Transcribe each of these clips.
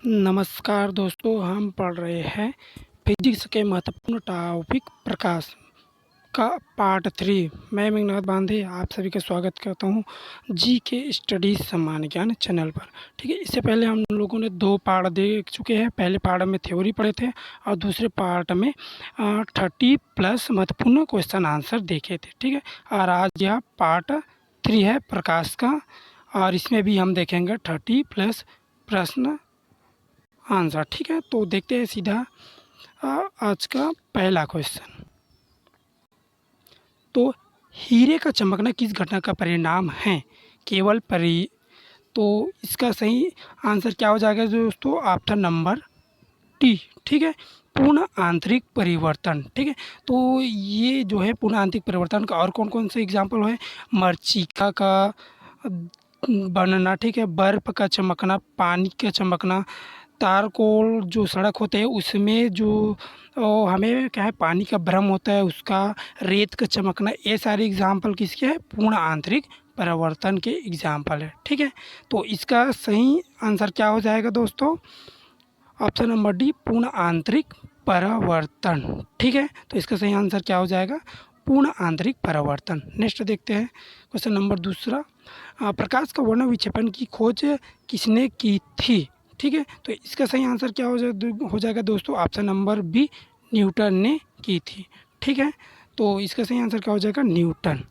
नमस्कार दोस्तों, हम पढ़ रहे हैं फिजिक्स के महत्वपूर्ण टॉपिक प्रकाश का पार्ट 3। मैं मेघनाथ बांधे आप सभी का स्वागत करता हूं जी के स्टडीज सामान्य ज्ञान चैनल पर। ठीक है, इससे पहले हम लोगों ने 2 पार्ट देख चुके हैं। पहले पार्ट में थ्योरी पढ़े थे और दूसरे पार्ट में 30 प्लस महत्वपूर्ण क्वेश्चन आंसर देखे थे। ठीक है, और आज यह पार्ट 3 है प्रकाश का, और इसमें भी हम देखेंगे 30 प्लस प्रश्न आंसर। ठीक है, तो देखते हैं सीधा आज का पहला क्वेश्चन। तो हीरे का चमकना किस घटना का परिणाम है? केवल परि तो इसका सही आंसर क्या हो जाएगा दोस्तों? Option number T. ठीक है, पूर्ण आंतरिक परिवर्तन। ठीक है, तो ये जो है पूर्ण आंतरिक परिवर्तन का और कौन कौन से एग्जाम्पल है? मरीचिका का बनना, ठीक है, बर्फ़ का चमकना, पानी का चमकना, तारकोल जो सड़क होते हैं उसमें जो हमें क्या है पानी का भ्रम होता है उसका, रेत का चमकना, ये सारे एग्जाम्पल किसके हैं? पूर्ण आंतरिक परिवर्तन के एग्जाम्पल है। ठीक है, तो इसका सही आंसर क्या हो जाएगा दोस्तों? ऑप्शन नंबर डी, पूर्ण आंतरिक परिवर्तन। ठीक है, तो इसका सही आंसर क्या हो जाएगा? पूर्ण आंतरिक परिवर्तन। नेक्स्ट देखते हैं क्वेश्चन नंबर दूसरा। प्रकाश का वर्ण विक्षेपण की खोज किसने की थी? ठीक है, तो इसका सही आंसर क्या हो जाएगा दोस्तों? ऑप्शन नंबर बी, न्यूटन ने की थी। ठीक है, तो इसका सही आंसर क्या हो जाएगा? न्यूटन।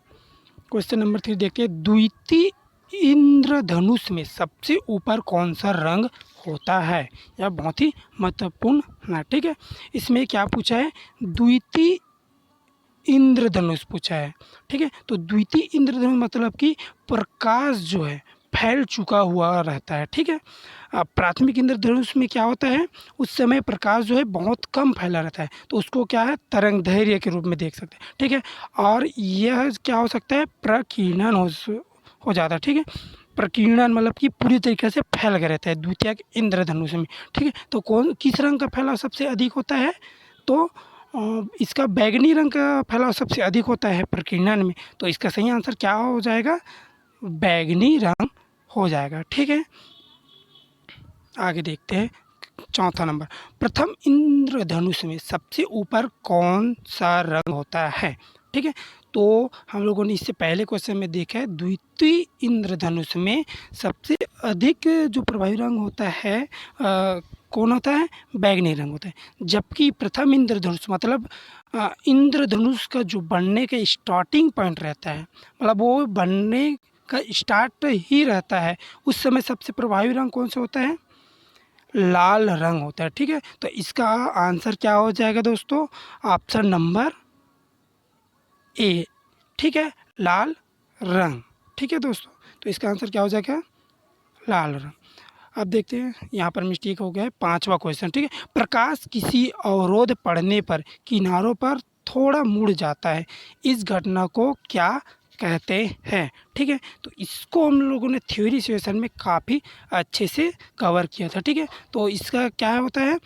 क्वेश्चन नंबर 3 देखते हैं। द्वितीय इंद्रधनुष में सबसे ऊपर कौन सा रंग होता है? यह बहुत ही महत्वपूर्ण है। ठीक है, इसमें क्या पूछा है? द्वितीय इंद्रधनुष पूछा है। ठीक है, तो द्वितीय इंद्रधनुष मतलब कि प्रकाश जो है फैल चुका हुआ रहता है। ठीक है, प्राथमिक इंद्रधनुष में क्या होता है? उस समय प्रकाश जो है बहुत कम फैला रहता है, तो उसको क्या है? तरंगदैर्घ्य के रूप में देख सकते हैं। ठीक है, और यह क्या हो सकता है? प्रकीर्णन हो जाता है। ठीक है, प्रकीर्णन मतलब कि पूरी तरीके से फैल गया रहता है द्वितीय इंद्रधनुष में। ठीक है, तो कौन किस रंग का फैलाव सबसे अधिक होता है? तो इसका बैंगनी रंग का फैलाव सबसे अधिक होता है प्रकीर्णन में, तो इसका सही आंसर क्या हो जाएगा? बैंगनी रंग हो जाएगा। ठीक है, आगे देखते हैं चौथा नंबर। प्रथम इंद्रधनुष में सबसे ऊपर कौन सा रंग होता है? ठीक है, तो हम लोगों ने इससे पहले क्वेश्चन में देखा है द्वितीय इंद्रधनुष में सबसे अधिक जो प्रभावी रंग होता है कौन होता है? बैंगनी रंग होता है। जबकि प्रथम इंद्रधनुष मतलब इंद्रधनुष का जो बनने का स्टार्टिंग पॉइंट रहता है, मतलब वो बनने का स्टार्ट ही रहता है, उस समय सबसे प्रभावी रंग कौन सा होता है? लाल रंग होता है। ठीक है, तो इसका आंसर क्या हो जाएगा दोस्तों? Option number A. ठीक है, लाल रंग। ठीक है दोस्तों, तो इसका आंसर क्या हो जाएगा? लाल रंग। अब देखते हैं, यहाँ पर मिस्टेक हो गया है। पांचवा क्वेश्चन। ठीक है, प्रकाश किसी अवरोध पड़ने पर किनारों पर थोड़ा मुड़ जाता है, इस घटना को क्या कहते हैं? ठीक है, तो इसको हम लोगों ने थ्योरी सेशन में काफ़ी अच्छे से कवर किया था। ठीक है, तो इसका क्या होता है?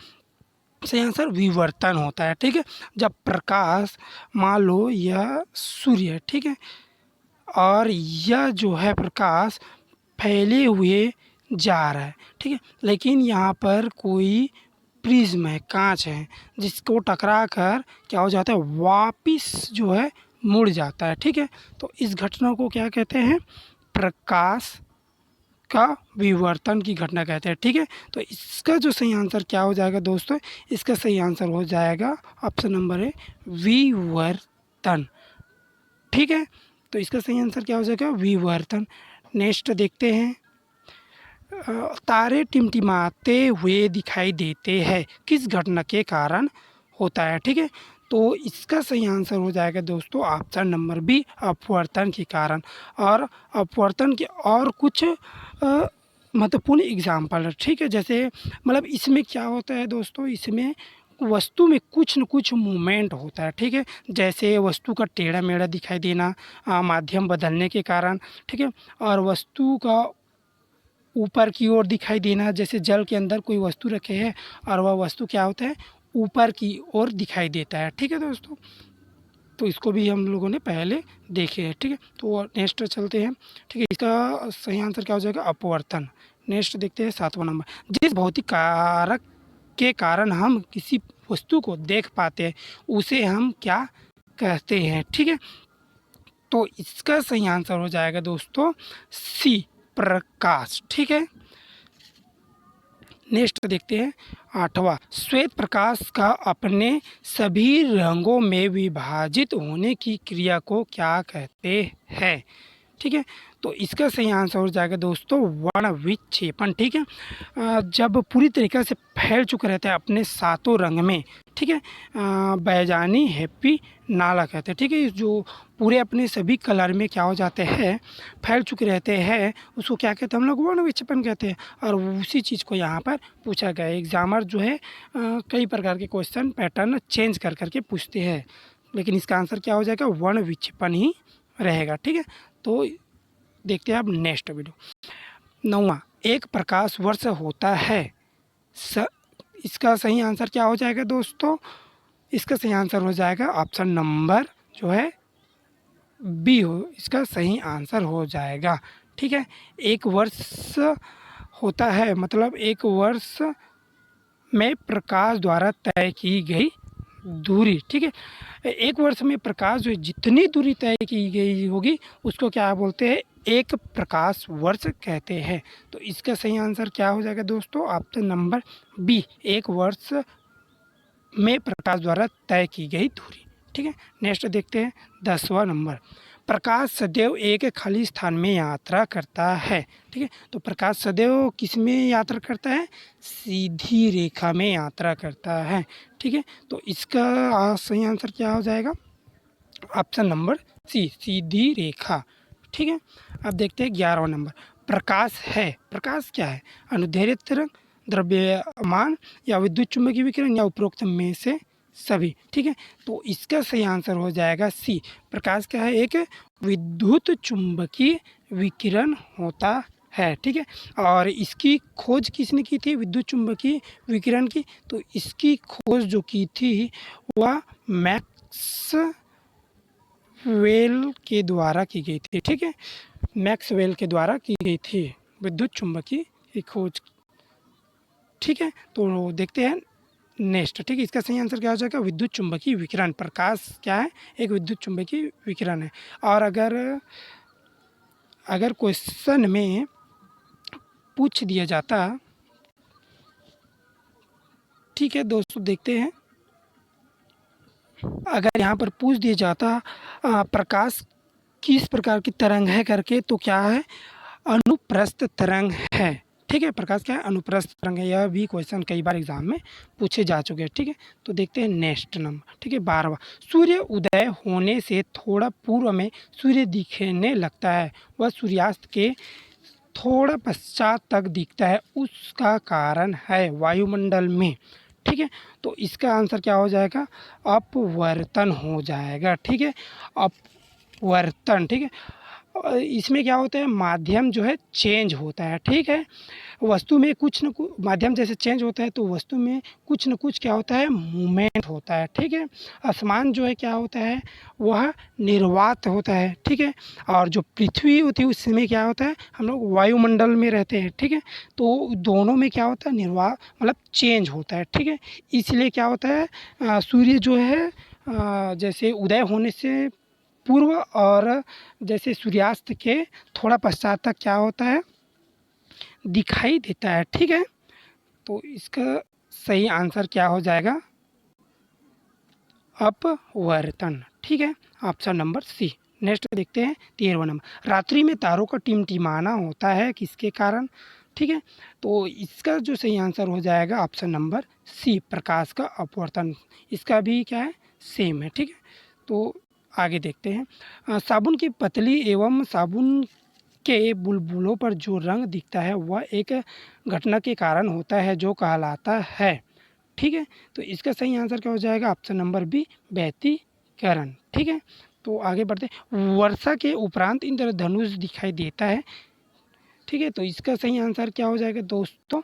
सही आंसर विवर्तन होता है। ठीक है, जब प्रकाश मान लो यह सूर्य है, ठीक है, और यह जो है प्रकाश फैले हुए जा रहा है। ठीक है, लेकिन यहाँ पर कोई प्रिज्म है, कांच है, जिसको टकरा कर क्या हो जाता है? वापिस जो है मुड़ जाता है। ठीक है, तो इस घटना को क्या कहते हैं? प्रकाश का विवर्तन की घटना कहते हैं। ठीक है, तो इसका जो सही आंसर क्या हो जाएगा दोस्तों? इसका सही आंसर हो जाएगा ऑप्शन नंबर है विवर्तन। ठीक है, तो इसका सही आंसर क्या हो जाएगा? विवर्तन। नेक्स्ट देखते हैं। तारे टिमटिमाते हुए दिखाई देते हैं, किस घटना के कारण होता है? ठीक है, तो इसका सही आंसर हो जाएगा दोस्तों ऑप्शन नंबर बी, अपवर्तन के कारण। और अपवर्तन के और कुछ महत्वपूर्ण एग्जाम्पल है। ठीक है, जैसे मतलब इसमें क्या होता है दोस्तों? इसमें वस्तु में कुछ न कुछ मूवमेंट होता है। ठीक है, जैसे वस्तु का टेढ़ा मेढ़ा दिखाई देना माध्यम बदलने के कारण। ठीक है, और वस्तु का ऊपर की ओर दिखाई देना, जैसे जल के अंदर कोई वस्तु रखे है और वह वस्तु क्या होता है? ऊपर की ओर दिखाई देता है। ठीक है दोस्तों, तो इसको भी हम लोगों ने पहले देखे हैं। ठीक है, तो नेक्स्ट चलते हैं। ठीक है, इसका सही आंसर क्या हो जाएगा? अपवर्तन। नेक्स्ट देखते हैं 7वां नंबर, जिस भौतिक कारक के कारण हम किसी वस्तु को देख पाते हैं उसे हम क्या कहते हैं। ठीक है, तो इसका सही आंसर हो जाएगा दोस्तों सी, प्रकाश। ठीक है, नेक्स्ट देखते हैं 8वां, श्वेत प्रकाश का अपने सभी रंगों में विभाजित होने की क्रिया को क्या कहते हैं। ठीक है, तो इसका सही आंसर हो जाएगा दोस्तों वर्ण विक्षेपण। ठीक है, जब पूरी तरीके से फैल चुके रहते हैं अपने सातों रंग में, ठीक है, बैजानी हैप्पी नाला कहते हैं। ठीक है, जो पूरे अपने सभी कलर में क्या हो जाते हैं, फैल चुके रहते हैं, उसको क्या कहते हैं हम लोग, वर्ण विक्षेपण कहते हैं। और उसी चीज़ को यहाँ पर पूछा गया है। एग्जामर जो है कई प्रकार के क्वेश्चन पैटर्न चेंज कर करके पूछते हैं, लेकिन इसका आंसर क्या हो जाएगा, वर्ण विक्षेपण ही रहेगा। ठीक है, तो देखते हैं अब नेक्स्ट वीडियो। 9वां, एक प्रकाश वर्ष होता है इसका सही आंसर क्या हो जाएगा दोस्तों, इसका सही आंसर हो जाएगा ऑप्शन नंबर जो है बी हो, इसका सही आंसर हो जाएगा। ठीक है, एक वर्ष होता है मतलब एक वर्ष में प्रकाश द्वारा तय की गई दूरी। ठीक है, एक वर्ष में प्रकाश जो जितनी दूरी तय की गई होगी उसको क्या बोलते हैं, एक प्रकाश वर्ष कहते हैं। तो इसका सही आंसर क्या हो जाएगा दोस्तों, ऑप्शन नंबर बी, एक वर्ष में प्रकाश द्वारा तय की गई दूरी। ठीक है, नेक्स्ट देखते हैं 10वां नंबर, प्रकाश सदैव एक खाली स्थान में यात्रा करता है। ठीक है, तो प्रकाश सदैव किस में यात्रा करता है, सीधी रेखा में यात्रा करता है। ठीक है, तो इसका सही आंसर क्या हो जाएगा, ऑप्शन नंबर सी, सीधी रेखा। ठीक है, अब देखते हैं 11वां नंबर, प्रकाश है, प्रकाश क्या है, अनुदैर्घ्य तरंग, द्रव्यमान या विद्युत चुम्बकीय विकिरण या उपरोक्त में से सभी। ठीक है, तो इसका सही आंसर हो जाएगा सी, प्रकाश क्या है, एक विद्युत चुम्बकीय विकिरण होता है। ठीक है, और इसकी खोज किसने की थी, विद्युत चुम्बकीय विकिरण की, तो इसकी खोज जो की थी वह मैक्सवेल के द्वारा की गई थी। ठीक है, मैक्सवेल के द्वारा की गई थी विद्युत चुम्बकीय की खोज। ठीक है, तो देखते हैं नेक्स्ट। ठीक है, इसका सही आंसर क्या हो जाएगा, विद्युत चुम्बकीय विकिरण। प्रकाश क्या है, एक विद्युत चुम्बकीय विकिरण है। और अगर क्वेश्चन में पूछ दिया जाता, ठीक है दोस्तों देखते हैं, अगर यहाँ पर पूछ दिया जाता प्रकाश किस प्रकार की तरंग है करके, तो क्या है, अनुप्रस्थ तरंग है। ठीक है, प्रकाश क्या है, अनुप्रस्थ तरंग है। यह भी क्वेश्चन कई बार एग्जाम में पूछे जा चुके हैं। ठीक है, तो देखते हैं नेक्स्ट नंबर। ठीक है, 12वां, सूर्य उदय होने से थोड़ा पूर्व में सूर्य दिखने लगता है, वह सूर्यास्त के थोड़ा पश्चात तक दिखता है, उसका कारण है वायुमंडल में। ठीक है, तो इसका आंसर क्या हो जाएगा, अपवर्तन हो जाएगा। ठीक है, अपवर्तन। ठीक है, इसमें क्या होता है, माध्यम जो है चेंज होता है। ठीक है, वस्तु में कुछ न कुछ माध्यम जैसे चेंज होता है तो वस्तु में कुछ न कुछ क्या होता है, मूवमेंट होता है। ठीक है, आसमान जो है क्या होता है, वह निर्वात होता है। ठीक है, और जो पृथ्वी होती है उसमें क्या होता है, हम लोग वायुमंडल में रहते हैं। ठीक है, तो दोनों में क्या होता है, निर्वात मतलब चेंज होता है। ठीक है, इसलिए क्या होता है, सूर्य जो है जैसे उदय होने से पूर्व और जैसे सूर्यास्त के थोड़ा पश्चात तक क्या होता है, दिखाई देता है। ठीक है, तो इसका सही आंसर क्या हो जाएगा, अपवर्तन। ठीक है, ऑप्शन नंबर सी। नेक्स्ट देखते हैं 13वां नंबर, रात्रि में तारों का टिमटिमाना होता है किसके कारण। ठीक है, तो इसका जो सही आंसर हो जाएगा ऑप्शन नंबर सी, प्रकाश का अपवर्तन। इसका भी क्या है, सेम है। ठीक है, तो आगे देखते हैं, साबुन की पतली एवं साबुन के बुलबुलों पर जो रंग दिखता है वह एक घटना के कारण होता है जो कहलाता है। ठीक है, तो इसका सही आंसर क्या हो जाएगा, ऑप्शन नंबर बी, व्यतिकरण। ठीक है, तो आगे बढ़ते हैं, वर्षा के उपरांत इंद्रधनुष दिखाई देता है। ठीक है, तो इसका सही आंसर क्या हो जाएगा दोस्तों,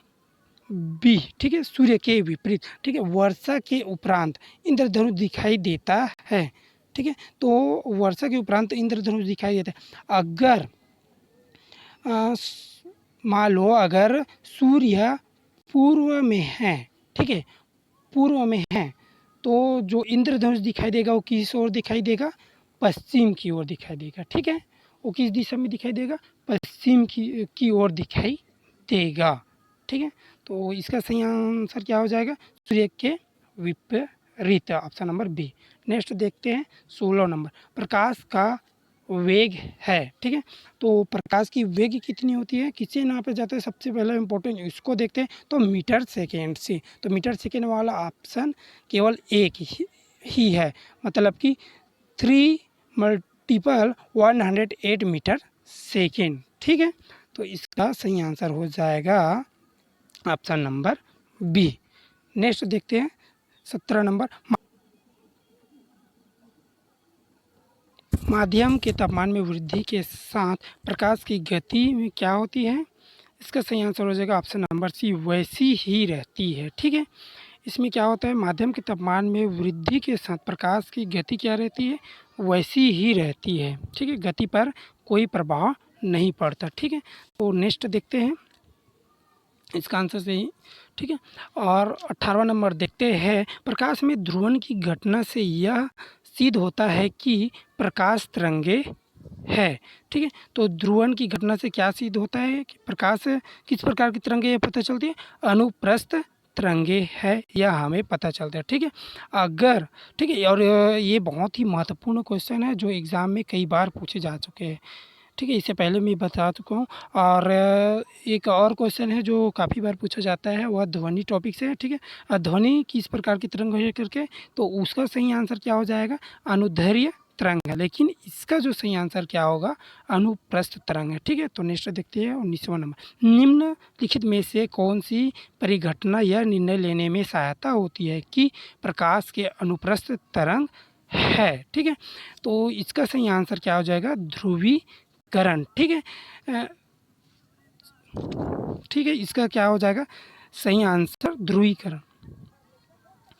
बी। ठीक है, सूर्य के विपरीत। ठीक है, वर्षा के उपरांत इंद्रधनुष दिखाई देता है। ठीक है, तो वर्षा के उपरांत इंद्रधनुष दिखाई देता है। अगर मान लो अगर सूर्य पूर्व में है, ठीक है, पूर्व में है, तो जो इंद्रधनुष दिखाई देगा वो किस ओर दिखाई देगा? पश्चिम की ओर दिखाई देगा, ठीक है। वो किस दिशा में दिखाई देगा? पश्चिम की ओर दिखाई देगा, ठीक है। तो इसका सही आंसर क्या हो जाएगा? सूर्य के विपरीत, ऑप्शन नंबर बी। नेक्स्ट देखते हैं 16 नंबर, प्रकाश का वेग है, ठीक है। तो प्रकाश की वेग कितनी होती है, किससे नापा जाता है? सबसे पहले इम्पोर्टेंट इसको देखते हैं, तो मीटर सेकेंड से। तो मीटर सेकेंड वाला ऑप्शन केवल एक ही है, मतलब कि 3 मल्टीपल 108 मीटर सेकेंड, ठीक है। तो इसका सही आंसर हो जाएगा ऑप्शन नंबर बी। नेक्स्ट देखते हैं 17 नंबर, माध्यम के तापमान में वृद्धि के साथ प्रकाश की गति में क्या होती है? इसका सही आंसर हो जाएगा ऑप्शन नंबर सी, वैसी ही रहती है, ठीक है। इसमें क्या होता है? माध्यम के तापमान में वृद्धि के साथ प्रकाश की गति क्या रहती है? वैसी ही रहती है, ठीक है। गति पर कोई प्रभाव नहीं पड़ता, ठीक है। तो नेक्स्ट देखते हैं इसका आंसर सही, ठीक है। और 18वां नंबर देखते हैं, प्रकाश में ध्रुवण की घटना से यह सिद्ध होता है कि प्रकाश तरंगे है, ठीक है। तो ध्रुवण की घटना से क्या सिद्ध होता है कि प्रकाश किस प्रकार की तरंगे ये पता चलती है? अनुप्रस्थ तरंगे है, यह हमें पता चलता है, ठीक है। अगर, ठीक है, और ये बहुत ही महत्वपूर्ण क्वेश्चन है जो एग्ज़ाम में कई बार पूछे जा चुके हैं, ठीक है। इससे पहले मैं बता चुका हूँ। और एक और क्वेश्चन है जो काफ़ी बार पूछा जाता है, वह ध्वनि टॉपिक से है, ठीक है। ध्वनि किस प्रकार की तरंग है करके, तो उसका सही आंसर क्या हो जाएगा? अनुदैर्ध्य तरंग है, लेकिन इसका जो सही आंसर क्या होगा? अनुप्रस्थ तरंग है, ठीक है। तो नेक्स्ट देखते हैं 19वां नंबर, निम्नलिखित में से कौन सी परिघटना यह निर्णय लेने में सहायता होती है कि प्रकाश के अनुप्रस्थ तरंग है, ठीक है। तो इसका सही आंसर क्या हो जाएगा? ध्रुवीकरण, ठीक है। ठीक है, इसका क्या हो जाएगा सही आंसर? ध्रुवीकरण,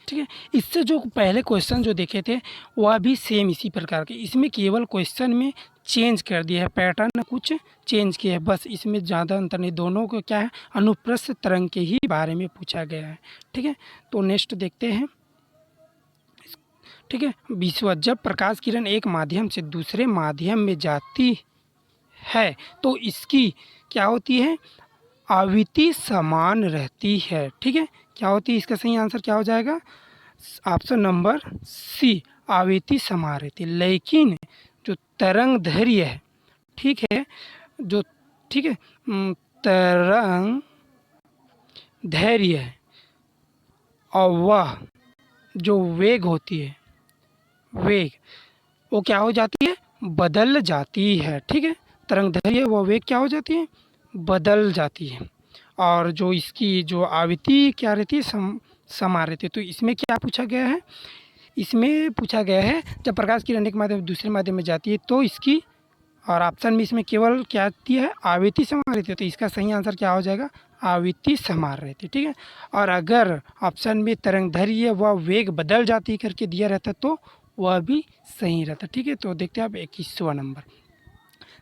ठीक है। इससे जो पहले क्वेश्चन जो देखे थे वह भी सेम इसी प्रकार के, इसमें केवल क्वेश्चन में चेंज कर दिया है, पैटर्न कुछ चेंज किया है, बस इसमें ज़्यादा अंतर नहीं। दोनों को क्या है? अनुप्रस्थ तरंग के ही बारे में पूछा गया है, ठीक है। तो नेक्स्ट देखते हैं, ठीक है। 20वां, जब प्रकाश किरण एक माध्यम से दूसरे माध्यम में जाती है तो इसकी क्या होती है? आवृत्ति समान रहती है, ठीक है। क्या होती है? इसका सही आंसर क्या हो जाएगा? ऑप्शन नंबर सी, आवृत्ति समान रहती है। लेकिन जो तरंग दैर्ध्य है, ठीक है, जो, ठीक है, तरंग दैर्ध्य है और वह जो वेग होती है, वेग, वो क्या हो जाती है? बदल जाती है, ठीक है। तरंग दैर्ध्य व वेग क्या हो जाती है? बदल जाती है। और जो इसकी जो आवृत्ति क्या रहती है? समान रहती है। तो इसमें क्या पूछा गया है? इसमें पूछा गया है जब प्रकाश किरण एक माध्यम दूसरे माध्यम में जाती है तो इसकी, और ऑप्शन में इसमें केवल क्या दिया है? आवृत्ति समान रहती है। तो इसका सही आंसर क्या हो जाएगा? आवृत्ति समान रहती है, ठीक है। और अगर ऑप्शन में तरंग दैर्ध्य व वेग बदल जाती करके दिया रहता तो वह भी सही रहता, ठीक है। तो देखते हैं आप 21वां नंबर,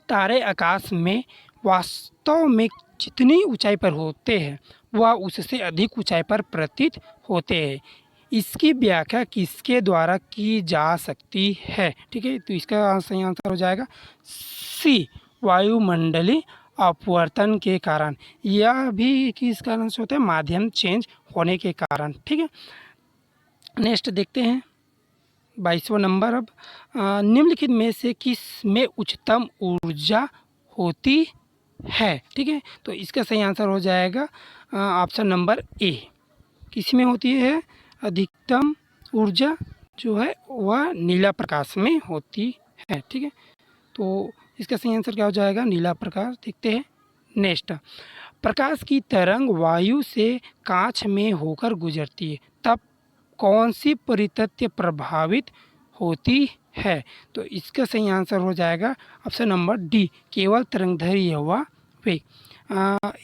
तारे आकाश में वास्तव में जितनी ऊंचाई पर होते हैं वह उससे अधिक ऊंचाई पर प्रतीत होते हैं, इसकी व्याख्या किसके द्वारा की जा सकती है, ठीक है। तो इसका सही आंसर हो जाएगा सी, वायुमंडलीय अपवर्तन के कारण। यह भी किस कारण से होता है? माध्यम चेंज होने के कारण, ठीक है। नेक्स्ट देखते हैं 22वां नंबर, अब निम्नलिखित में से किस में उच्चतम ऊर्जा होती है, ठीक है। तो इसका सही आंसर हो जाएगा ऑप्शन नंबर ए, किस में होती है? अधिकतम ऊर्जा जो है वह नीला प्रकाश में होती है, ठीक है। तो इसका सही आंसर क्या हो जाएगा? नीला प्रकाश। देखते हैं नेक्स्ट, प्रकाश की तरंग वायु से कांच में होकर गुजरती है तब कौन सी परितत्य प्रभावित होती है? तो इसका सही आंसर हो जाएगा ऑप्शन नंबर डी, केवल तरंगदैर्ध्य हुआ वेग।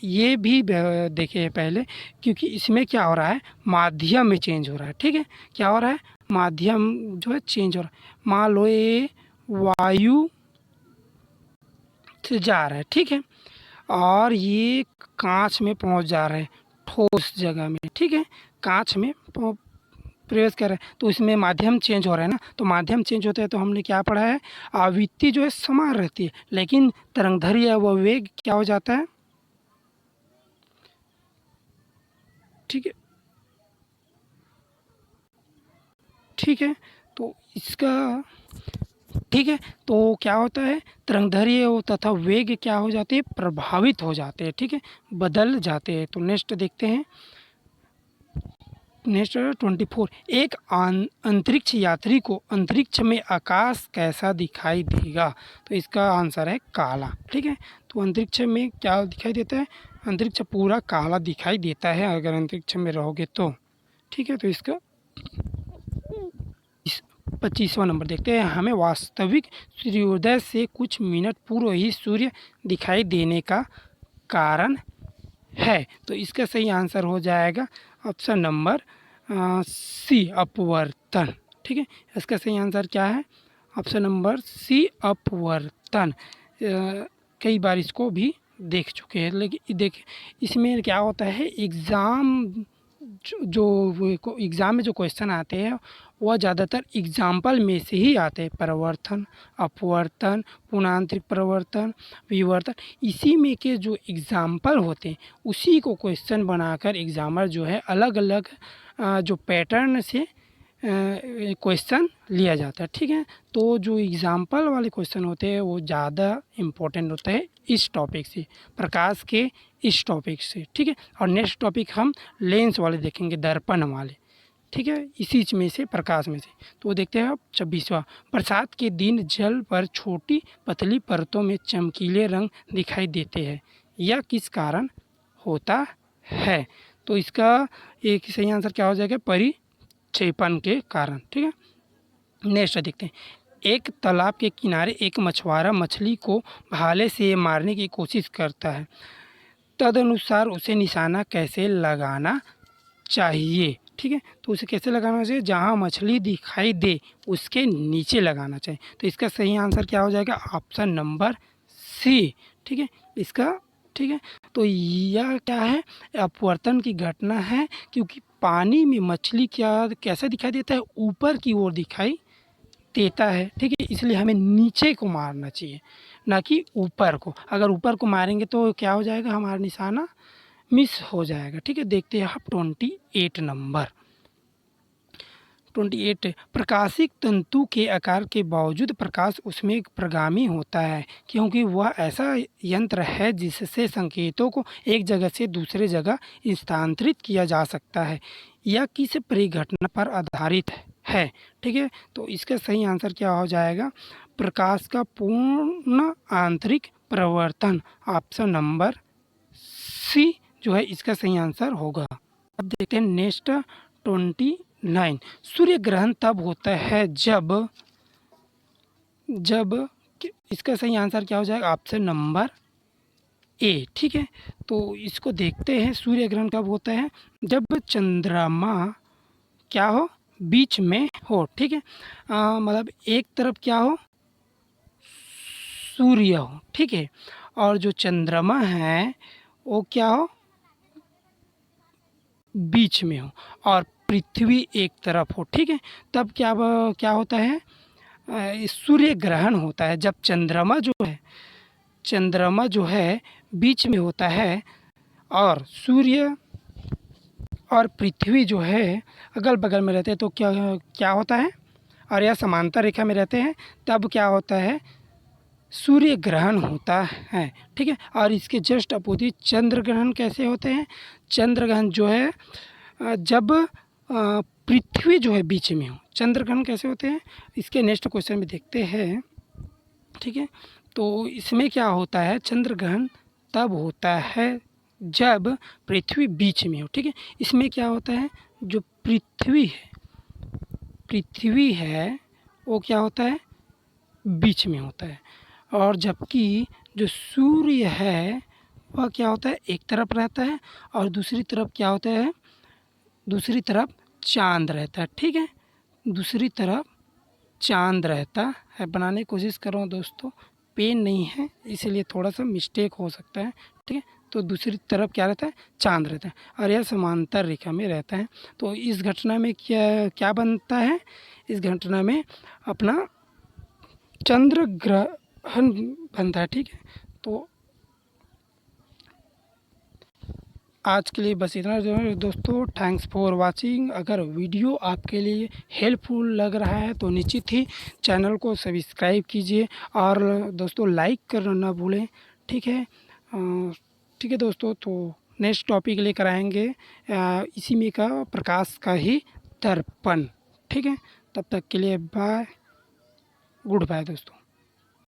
ये भी देखे पहले, क्योंकि इसमें क्या हो रहा है? माध्यम में चेंज हो रहा है, ठीक है। क्या हो रहा है? माध्यम जो है चेंज हो रहा है। मान लो ये वायु से जा रहा है, ठीक है, और ये कांच में पहुंच जा रहा है, ठोस जगह में, ठीक है, कांच में प्रवेश कर रहा है, तो इसमें माध्यम चेंज हो रहा है ना, तो माध्यम चेंज होता है तो हमने क्या पढ़ा है, आवृत्ति जो है समान रहती है, लेकिन तरंगदैर्घ्य व वेग क्या हो जाता है, ठीक है, ठीक है, तो इसका, ठीक है, तो क्या होता है, तरंगदैर्घ्य तथा वेग क्या हो जाते हैं, प्रभावित हो जाते हैं, ठीक है, बदल जाते हैं। तो नेक्स्ट देखते हैं, नेक्स्ट 24, एक अंतरिक्ष यात्री को अंतरिक्ष में आकाश कैसा दिखाई देगा, तो इसका आंसर है काला, ठीक है, तो अंतरिक्ष में क्या दिखाई देता है, अंतरिक्ष पूरा काला दिखाई देता है अगर अंतरिक्ष में रहोगे तो, ठीक है, तो इसका 25वां नंबर देखते हैं, हमें वास्तविक सूर्योदय से कुछ मिनट पूर्व ही सूर्य दिखाई देने का कारण है, तो इसका सही आंसर हो जाएगा ऑप्शन नंबर सी, अपवर्तन, ठीक है, इसका सही आंसर क्या है, ऑप्शन नंबर सी, अपवर्तन। कई बार इसको भी देख चुके हैं, लेकिन देख इसमें क्या होता है, एग्ज़ाम जो एग्ज़ाम में जो क्वेश्चन आते हैं वह ज़्यादातर एग्जाम्पल में से ही आते हैं, परिवर्तन, अपवर्तन, पुनांतरिक परिवर्तन, विवर्तन, इसी में के जो एग्जाम्पल होते हैं उसी को क्वेश्चन बनाकर एग्जामर जो है अलग अलग जो पैटर्न से क्वेश्चन लिया जाता है, ठीक है, तो जो एग्जाम्पल वाले क्वेश्चन होते हैं वो ज़्यादा इम्पोर्टेंट होता है इस टॉपिक से, प्रकाश के इस टॉपिक से, ठीक है, और नेक्स्ट टॉपिक हम लेंस वाले देखेंगे, दर्पण वाले, ठीक है, इसी में से प्रकाश में से। तो देखते हैं अब 26वां, बरसात के दिन जल पर छोटी पतली परतों में चमकीले रंग दिखाई देते हैं, यह किस कारण होता है, तो इसका एक सही आंसर क्या हो जाएगा, परिक्षेपण के कारण, ठीक है। नेक्स्ट देखते हैं, एक तालाब के किनारे एक मछुआरा मछली को भाले से मारने की कोशिश करता है, तदनुसार उसे निशाना कैसे लगाना चाहिए, ठीक है, तो उसे कैसे लगाना चाहिए, जहाँ मछली दिखाई दे उसके नीचे लगाना चाहिए, तो इसका सही आंसर क्या हो जाएगा, ऑप्शन नंबर सी, ठीक है, इसका, ठीक है, तो यह क्या है, अपवर्तन की घटना है, क्योंकि पानी में मछली क्या कैसा दिखाई देता है, ऊपर की ओर दिखाई देता है, ठीक है, इसलिए हमें नीचे को मारना चाहिए ना कि ऊपर को, अगर ऊपर को मारेंगे तो क्या हो जाएगा, हमारा निशाना मिस हो जाएगा, ठीक है। देखते हैं आप 28 नंबर, 28, प्रकाशिक तंतु के आकार के बावजूद प्रकाश उसमें प्रगामी होता है, क्योंकि वह ऐसा यंत्र है जिससे संकेतों को एक जगह से दूसरे जगह स्थानांतरित किया जा सकता है, यह किस परिघटना पर आधारित है, ठीक है, तो इसका सही आंसर क्या हो जाएगा, प्रकाश का पूर्ण आंतरिक परिवर्तन, ऑप्शन नंबर सी जो है इसका सही आंसर होगा। अब देखते हैं नेक्स्ट 29, सूर्य ग्रहण तब होता है जब इसका सही आंसर क्या हो जाएगा, ऑप्शन नंबर ए, ठीक है, तो इसको देखते हैं, सूर्य ग्रहण कब होता है, जब चंद्रमा क्या हो, बीच में हो, ठीक है, मतलब एक तरफ क्या हो, सूर्य हो, ठीक है, और जो चंद्रमा है वो क्या हो, बीच में हो, और पृथ्वी एक तरफ हो, ठीक है, तब क्या होता है, सूर्य ग्रहण होता है, जब चंद्रमा जो है बीच में होता है और सूर्य और पृथ्वी जो है अगल बगल में रहते हैं, तो क्या होता है, और यह समांतर रेखा में रहते हैं, तब क्या होता है, सूर्य ग्रहण होता है, ठीक है, और इसके जस्ट अपोजिट चंद्र ग्रहण कैसे होते हैं, चंद्र ग्रहण जो है जब पृथ्वी जो है बीच में हो, चंद्र ग्रहण कैसे होते हैं, इसके नेक्स्ट क्वेश्चन में देखते हैं, ठीक है, तो इसमें क्या होता है, चंद्र ग्रहण तब होता है जब पृथ्वी बीच में हो, ठीक है, इसमें क्या होता है, जो पृथ्वी है वो क्या होता है, बीच में होता है, और जबकि जो सूर्य है वह क्या होता है, एक तरफ रहता है, और दूसरी तरफ क्या होता है, दूसरी तरफ चांद रहता है, ठीक है, दूसरी तरफ चांद रहता है, बनाने की कोशिश कर रहा हूँ दोस्तों, पेन नहीं है इसलिए थोड़ा सा मिस्टेक हो सकता है, ठीक है। तो दूसरी तरफ क्या रहता है, चाँद रहता है और यह समांतर रेखा में रहता है। तो इस घटना में क्या क्या बनता है, इस घटना में अपना चंद्र ग्रहण बनता है। ठीक है। तो आज के लिए बस इतना जो है दोस्तों। Thanks for watching. अगर वीडियो आपके लिए हेल्पफुल लग रहा है तो निश्चित ही चैनल को सब्सक्राइब कीजिए और दोस्तों लाइक करना ना भूलें। ठीक है। ठीक है दोस्तों, तो नेक्स्ट टॉपिक लेकर आएंगे इसी में का प्रकाश का ही दर्पण। ठीक है। तब तक के लिए बाय, गुड बाय दोस्तों।